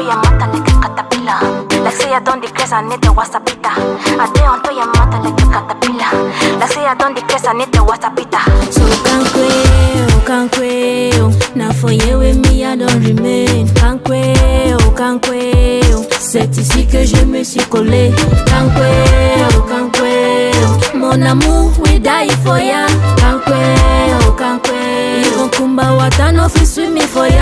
your mata like a caterpillar. Like say I don't decrease, I need the wasapita. I stay onto your mata like a caterpillar. Like say I don't decrease, I need the wasapita. So can't quail. Now for you with me, I don't remain. Can't quail. C'est ici que je me suis collé. Can't quail. Mon amour, we die for ya. Can't quail. Even kumba wata no fi swim me for ya.